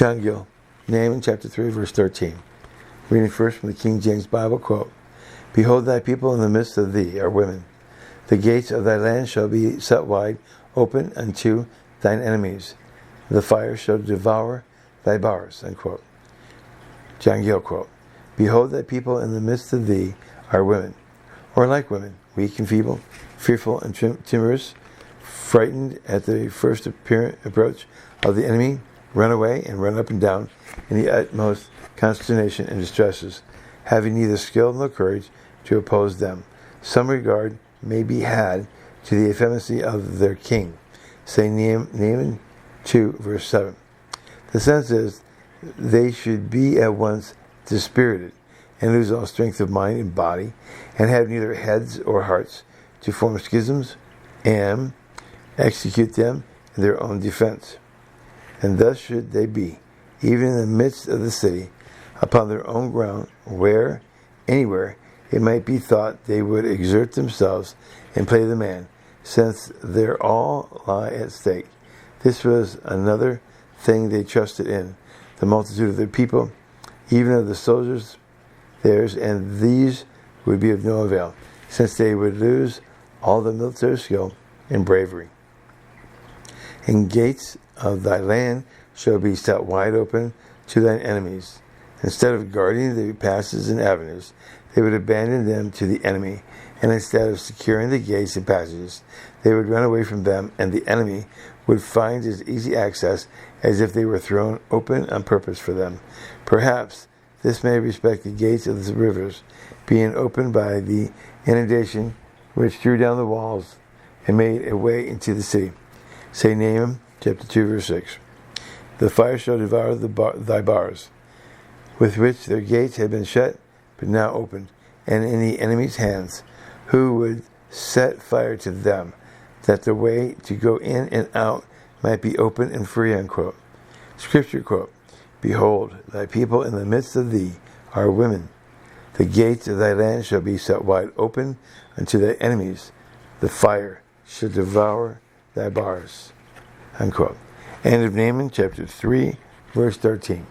John Gill, Nahum chapter 3, verse 13. Reading first from the King James Bible, quote, "Behold, thy people in the midst of thee are women. The gates of thy land shall be set wide open unto thine enemies. The fire shall devour thy bars." Unquote. John Gill, quote, "Behold, thy people in the midst of thee are women," or like women, weak and feeble, fearful and timorous, frightened at the first approach of the enemy, run away and run up and down in the utmost consternation and distresses, having neither skill nor courage to oppose them. Some regard may be had to the effeminacy of their king. Say Nahum 2, verse 7. The sense is, they should be at once dispirited and lose all strength of mind and body, and have neither heads or hearts to form schisms and execute them in their own defense. And thus should they be, even in the midst of the city, upon their own ground, where, anywhere, it might be thought they would exert themselves and play the man, since their all lie at stake. This was another thing they trusted in, the multitude of their people, even of the soldiers theirs, and these would be of no avail, since they would lose all the military skill and bravery. And gates of thy land shall be set wide open to thine enemies. Instead of guarding the passages and avenues, they would abandon them to the enemy, and instead of securing the gates and passages, they would run away from them, and the enemy would find as easy access as if they were thrown open on purpose for them. Perhaps this may respect the gates of the rivers, being opened by the inundation which threw down the walls and made a way into the city. Say Nahum chapter 2, verse 6. The fire shall devour thy bars, with which their gates had been shut, but now opened, and in the enemy's hands, who would set fire to them, that the way to go in and out might be open and free. Unquote. Scripture quote, "Behold, thy people in the midst of thee are women. The gates of thy land shall be set wide open unto thy enemies. The fire shall devour thy bars." Unquote. End of Nahum chapter 3, verse 13.